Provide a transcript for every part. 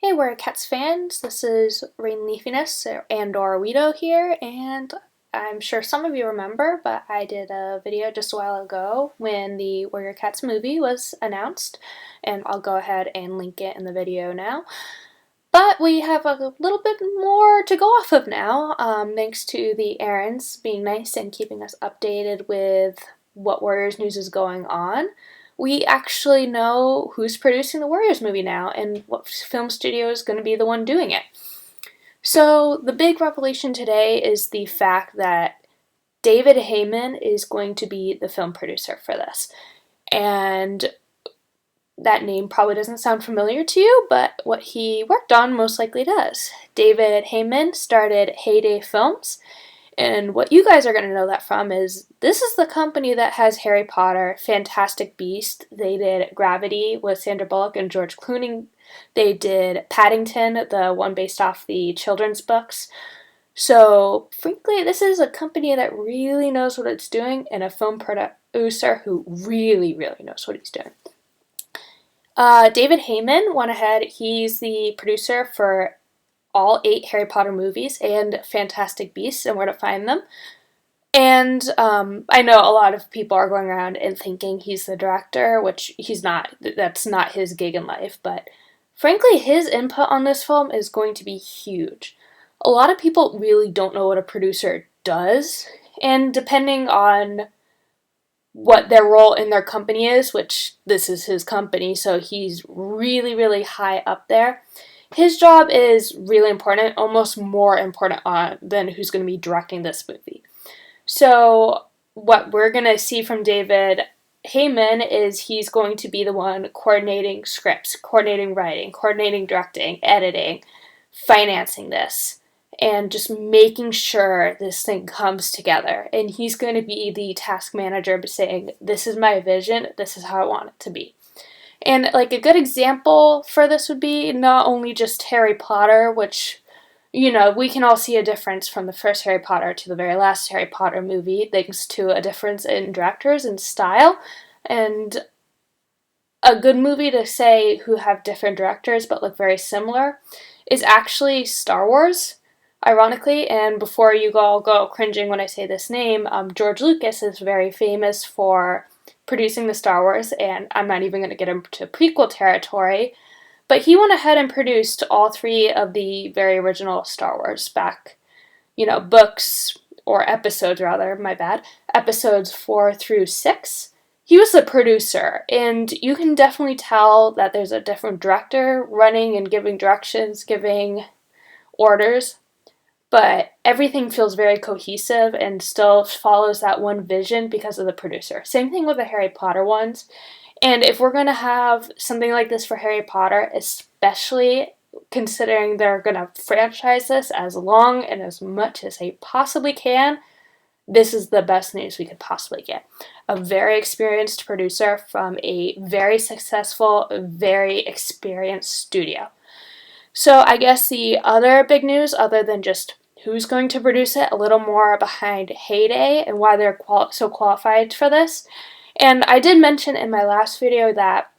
Hey, Warrior Cats fans, this is Rainleafyness and/or Uiido here, and I'm sure some of you remember, but I did a video just a while ago when the Warrior Cats movie was announced, and I'll go ahead and link it in the video now. But we have a little bit more to go off of now, thanks to the errands being nice and keeping us updated with what Warriors news is going on. We actually know who's producing the Warriors movie now and what film studio is going to be the one doing it. So the big revelation today is the fact that David Heyman is going to be the film producer for this. And that name probably doesn't sound familiar to you, but what he worked on most likely does. David Heyman started Heyday Films, and what you guys are going to know that from is this is the company that has Harry Potter, Fantastic Beasts. They did Gravity with Sandra Bullock and George Clooney. They did Paddington, the one based off the children's books. So, frankly, this is a company that really knows what it's doing and a film producer who really, really knows what he's doing. David Heyman went ahead. He's the producer for all 8 Harry Potter movies and Fantastic Beasts and Where to Find Them. And I know a lot of people are going around and thinking he's the director, which he's not. That's not his gig in life. But frankly, his input on this film is going to be huge. A lot of people really don't know what a producer does, and depending on what their role in their company is, which this is his company, so he's really, really high up there. His job is really important, almost more important than who's going to be directing this movie. So what we're going to see from David Heyman is he's going to be the one coordinating scripts, coordinating writing, coordinating directing, editing, financing this, and just making sure this thing comes together. And he's going to be the task manager saying, this is my vision, this is how I want it to be. And like a good example for this would be not only just Harry Potter, which, you know, we can all see a difference from the first Harry Potter to the very last Harry Potter movie, thanks to a difference in directors and style. And a good movie to say who have different directors but look very similar is actually Star Wars. Ironically, and before you all go cringing when I say this name, George Lucas is very famous for producing the Star Wars, and I'm not even going to get into prequel territory, but he went ahead and produced all 3 of the very original Star Wars back, books, or episodes rather, my bad, episodes 4 through 6. He was the producer, and you can definitely tell that there's a different director running and giving directions, giving orders, but everything feels very cohesive and still follows that one vision because of the producer. Same thing with the Harry Potter ones. And if we're going to have something like this for Harry Potter, especially considering they're going to franchise this as long and as much as they possibly can, this is the best news we could possibly get. A very experienced producer from a very successful, very experienced studio. So I guess the other big news, other than just who's going to produce it, a little more behind Heyday and why they're so qualified for this. And I did mention in my last video that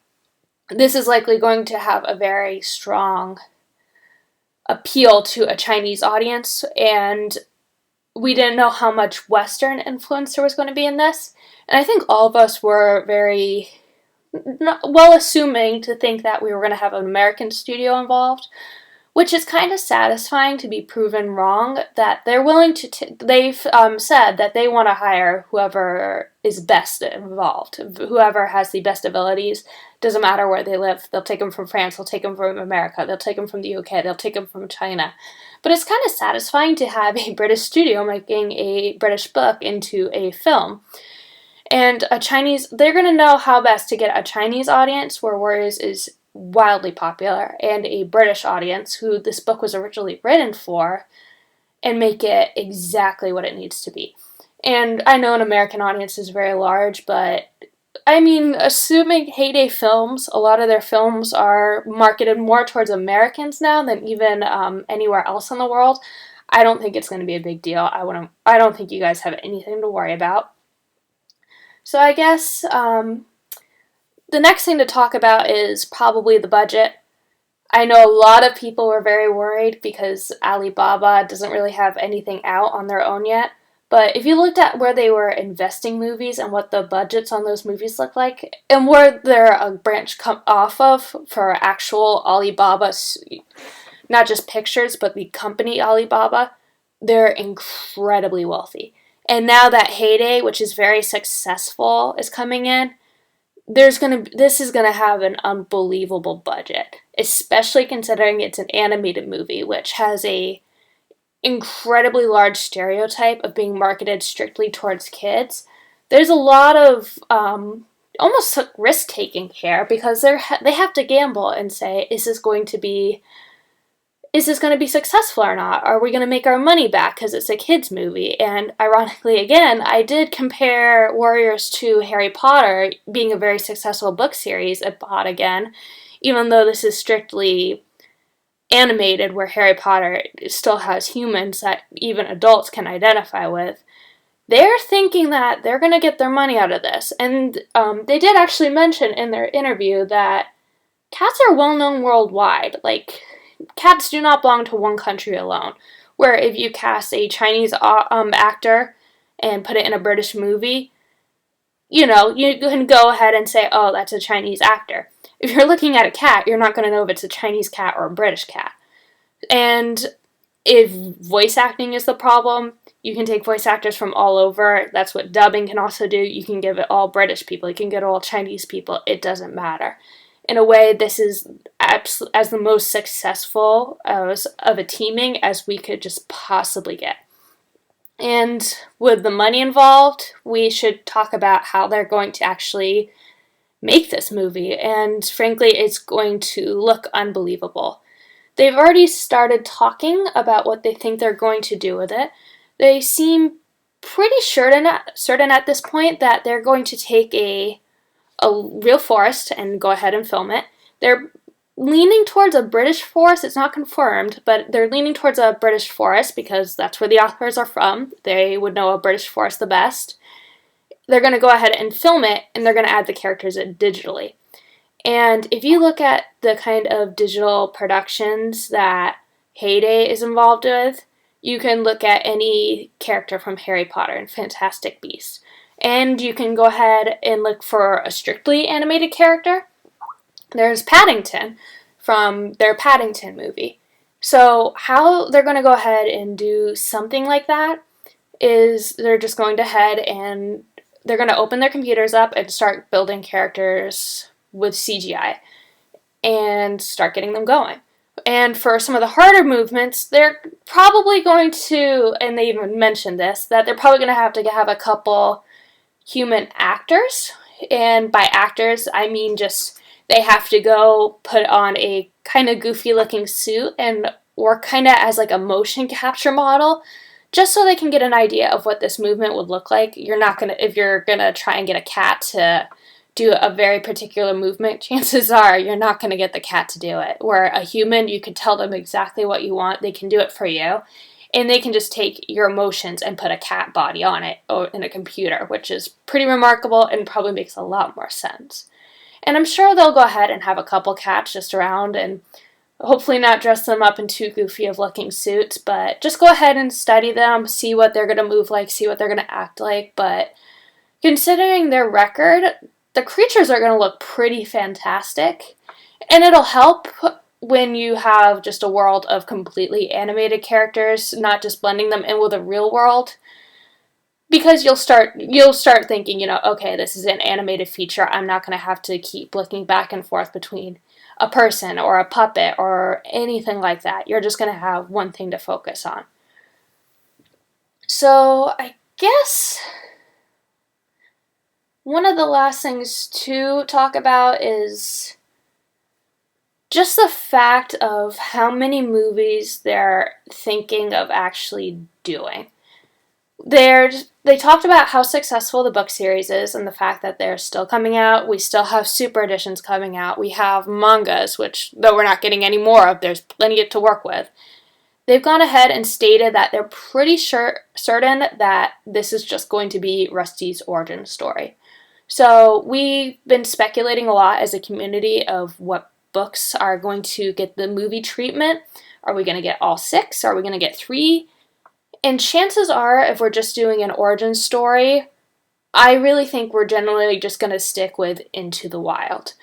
this is likely going to have a very strong appeal to a Chinese audience, and we didn't know how much Western influence there was going to be in this. And I think all of us were very assuming to think that we were going to have an American studio involved, which is kind of satisfying to be proven wrong, that they're willing to, they've said that they want to hire whoever is best involved, whoever has the best abilities. Doesn't matter where they live. They'll take them from France, they'll take them from America, they'll take them from the UK, they'll take them from China. But it's kind of satisfying to have a British studio making a British book into a film. And they're going to know how best to get a Chinese audience where Warriors is wildly popular, and a British audience who this book was originally written for, and make it exactly what it needs to be. And I know an American audience is very large, but I mean, assuming Heyday Films, a lot of their films are marketed more towards Americans now than even anywhere else in the world. I don't think it's going to be a big deal. I don't think you guys have anything to worry about. So I guess the next thing to talk about is probably the budget. I know a lot of people were very worried because Alibaba doesn't really have anything out on their own yet. But if you looked at where they were investing movies and what the budgets on those movies look like, and where they're a branch come off of for actual Alibaba, not just pictures, but the company Alibaba, they're incredibly wealthy. And now that Heyday, which is very successful, is coming in, this is gonna have an unbelievable budget, especially considering it's an animated movie, which has a incredibly large stereotype of being marketed strictly towards kids. There's a lot of almost risk taking here because they have to gamble and say, is this going to be successful or not? Are we going to make our money back because it's a kids movie? And ironically, again, I did compare Warriors to Harry Potter being a very successful book series at Bot again, even though this is strictly animated where Harry Potter still has humans that even adults can identify with. They're thinking that they're going to get their money out of this. And they did actually mention in their interview that cats are well known worldwide. Like, cats do not belong to one country alone. Where if you cast a Chinese actor and put it in a British movie, you can go ahead and say, oh, that's a Chinese actor. If you're looking at a cat, you're not going to know if it's a Chinese cat or a British cat. And if voice acting is the problem, you can take voice actors from all over. That's what dubbing can also do. You can give it all British people. You can get all Chinese people. It doesn't matter. In a way, this is as the most successful of a teaming as we could just possibly get. And with the money involved, we should talk about how they're going to actually make this movie. And frankly, it's going to look unbelievable. They've already started talking about what they think they're going to do with it. They seem pretty certain at this point that they're going to take a real forest and go ahead and film it. They're leaning towards a British forest. It's not confirmed, but they're leaning towards a British forest because that's where the authors are from. They would know a British forest the best. They're going to go ahead and film it, and they're going to add the characters in digitally. And if you look at the kind of digital productions that Heyday is involved with, you can look at any character from Harry Potter and Fantastic Beasts. And you can go ahead and look for a strictly animated character. There's Paddington from their Paddington movie. So how they're going to go ahead and do something like that is they're just going to head and they're going to open their computers up and start building characters with CGI and start getting them going. And for some of the harder movements, they're probably going to, and they even mentioned this, that they're probably going to have a couple human actors. And by actors, I mean just they have to go put on a kind of goofy looking suit and work kind of as like a motion capture model just so they can get an idea of what this movement would look like. If you're going to try and get a cat to do a very particular movement, chances are you're not going to get the cat to do it. Where a human, you could tell them exactly what you want, they can do it for you, and they can just take your emotions and put a cat body on it in a computer, which is pretty remarkable and probably makes a lot more sense. And I'm sure they'll go ahead and have a couple cats just around and hopefully not dress them up in too goofy of looking suits, but just go ahead and study them, see what they're going to move like, see what they're going to act like. But considering their record, the creatures are going to look pretty fantastic, and it'll help when you have just a world of completely animated characters, not just blending them in with a real world, because you'll start thinking, okay, this is an animated feature. I'm not going to have to keep looking back and forth between a person or a puppet or anything like that. You're just going to have one thing to focus on. So I guess one of the last things to talk about is just the fact of how many movies they're thinking of actually doing. They talked about how successful the book series is and the fact that they're still coming out. We still have super editions coming out. We have mangas, which, though we're not getting any more of, there's plenty to work with. They've gone ahead and stated that they're pretty certain that this is just going to be Rusty's origin story. So we've been speculating a lot as a community of what books are going to get the movie treatment. Are we going to get all 6? Are we going to get 3? And chances are, if we're just doing an origin story, I really think we're generally just going to stick with Into the Wild.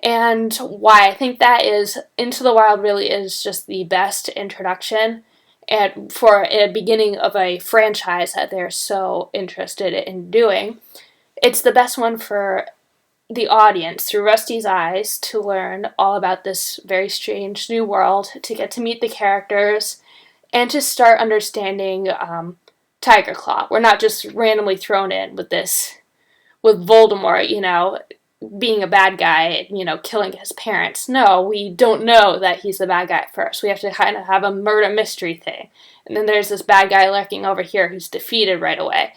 And why I think that is, Into the Wild really is just the best introduction and for a beginning of a franchise that they're so interested in doing. It's the best one for the audience, through Rusty's eyes, to learn all about this very strange new world, to get to meet the characters, and to start understanding Tiger Claw. We're not just randomly thrown in with Voldemort, being a bad guy, killing his parents. No, we don't know that he's the bad guy at first. We have to kind of have a murder mystery thing. And then there's this bad guy lurking over here who's defeated right away.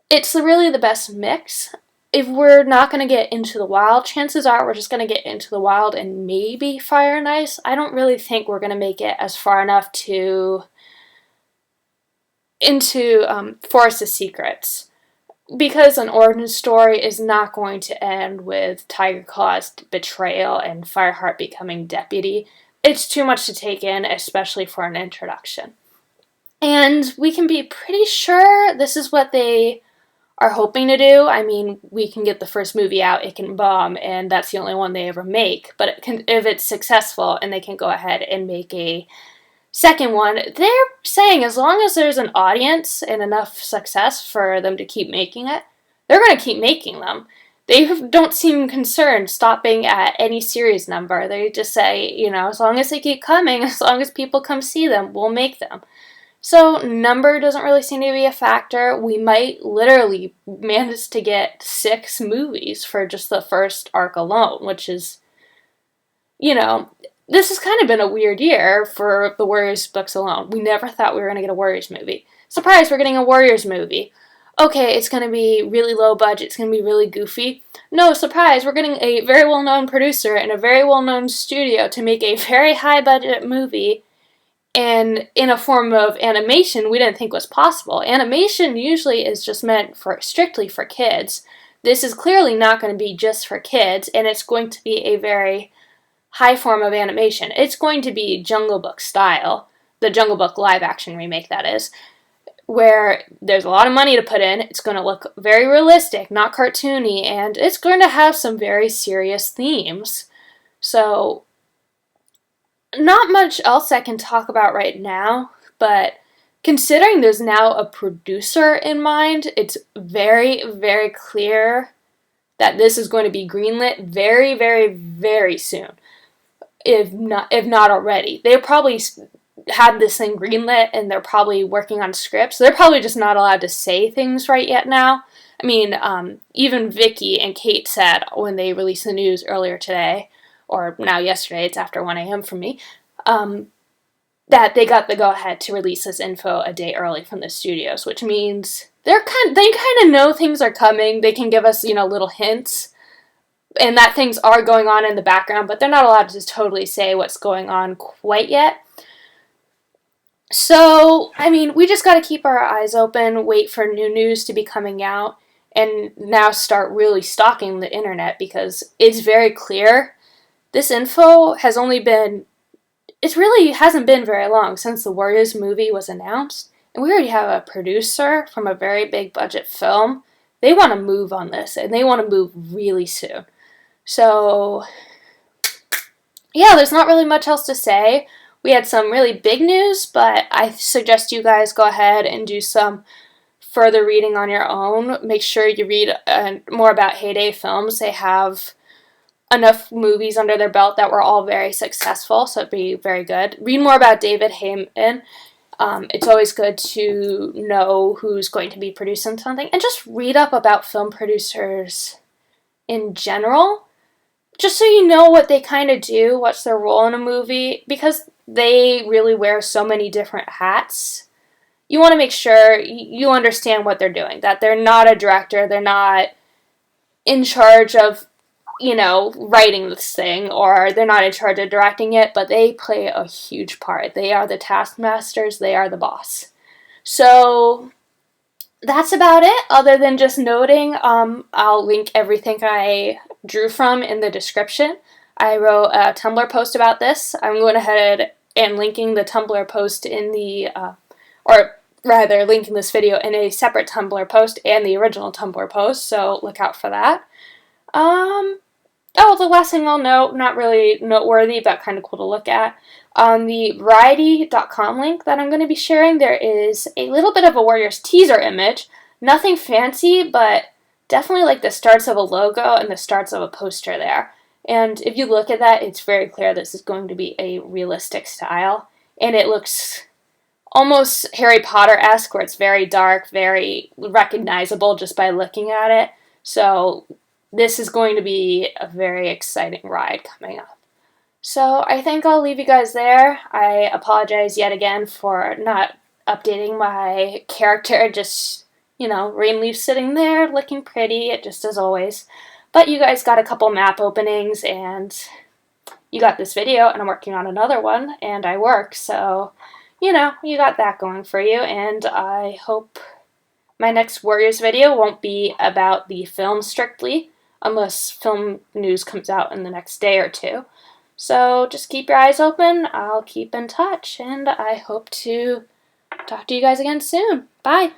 It's really the best mix. If we're not going to get Into the Wild, chances are we're just going to get Into the Wild and maybe Fire and Ice. I don't really think we're going to make it as far enough into Forest of Secrets, because an origin story is not going to end with Tiger Claw's betrayal and Fireheart becoming deputy. It's too much to take in, especially for an introduction. And we can be pretty sure this is what they are hoping to do. I mean, we can get the first movie out, it can bomb, and that's the only one they ever make. But if it's successful and they can go ahead and make a second one, they're saying as long as there's an audience and enough success for them to keep making it, they're going to keep making them. They don't seem concerned stopping at any series number. They just say, as long as they keep coming, as long as people come see them, we'll make them. So number doesn't really seem to be a factor. We might literally manage to get 6 movies for just the first arc alone, which is, this has kind of been a weird year for the Warriors books alone. We never thought we were going to get a Warriors movie. Surprise, we're getting a Warriors movie. Okay, it's going to be really low budget, it's going to be really goofy. No, surprise, we're getting a very well-known producer and a very well-known studio to make a very high-budget movie, and in a form of animation we didn't think was possible. Animation usually is just meant strictly for kids. This is clearly not going to be just for kids, and it's going to be a very high form of animation. It's going to be Jungle Book style, the Jungle Book live action remake, that is, where there's a lot of money to put in. It's going to look very realistic, not cartoony, and it's going to have some very serious themes. So, not much else I can talk about right now, but considering there's now a producer in mind, it's very, very clear that this is going to be greenlit very, very, very soon. If not already. They probably had this thing greenlit and they're probably working on scripts. They're probably just not allowed to say things right yet now. I mean, even Vicky and Kate said when they released the news earlier today, or now yesterday, it's after 1 a.m. for me, that they got the go-ahead to release this info a day early from the studios, which means they kind of know things are coming. They can give us, little hints, and that things are going on in the background, but they're not allowed to just totally say what's going on quite yet. So, I mean, we just got to keep our eyes open, wait for new news to be coming out, and now start really stalking the internet, because it's very clear this info has it really hasn't been very long since the Warriors movie was announced, and we already have a producer from a very big budget film. They want to move on this, and they want to move really soon. So, yeah, there's not really much else to say. We had some really big news, but I suggest you guys go ahead and do some further reading on your own. Make sure you read more about Heyday Films. They have enough movies under their belt that were all very successful, so it'd be very good. Read more about David Heyman. It's always good to know who's going to be producing something, and just read up about film producers in general, just so you know what they kind of do, what's their role in a movie, because they really wear so many different hats. You want to make sure you understand what they're doing, that they're not a director, they're not in charge of, writing this thing, or they're not in charge of directing it, but they play a huge part. They are the taskmasters, they are the boss. So that's about it, other than just noting, I'll link everything I drew from in the description. I wrote a Tumblr post about this. I'm going ahead and linking the Tumblr post in the, or rather linking this video in a separate Tumblr post and the original Tumblr post, so look out for that. Oh, the last thing I'll note, not really noteworthy, but kind of cool to look at. On the Variety.com link that I'm going to be sharing, there is a little bit of a Warriors teaser image. Nothing fancy, but definitely like the starts of a logo and the starts of a poster there. And if you look at that, it's very clear this is going to be a realistic style. And it looks almost Harry Potter-esque, where it's very dark, very recognizable just by looking at it. So this is going to be a very exciting ride coming up. So I think I'll leave you guys there. I apologize yet again for not updating my character, just, Rainleaf sitting there looking pretty, just as always. But you guys got a couple map openings, and you got this video, and I'm working on another one, and I work, so, you got that going for you, and I hope my next Warriors video won't be about the film strictly, unless film news comes out in the next day or two. So just keep your eyes open, I'll keep in touch, and I hope to talk to you guys again soon. Bye!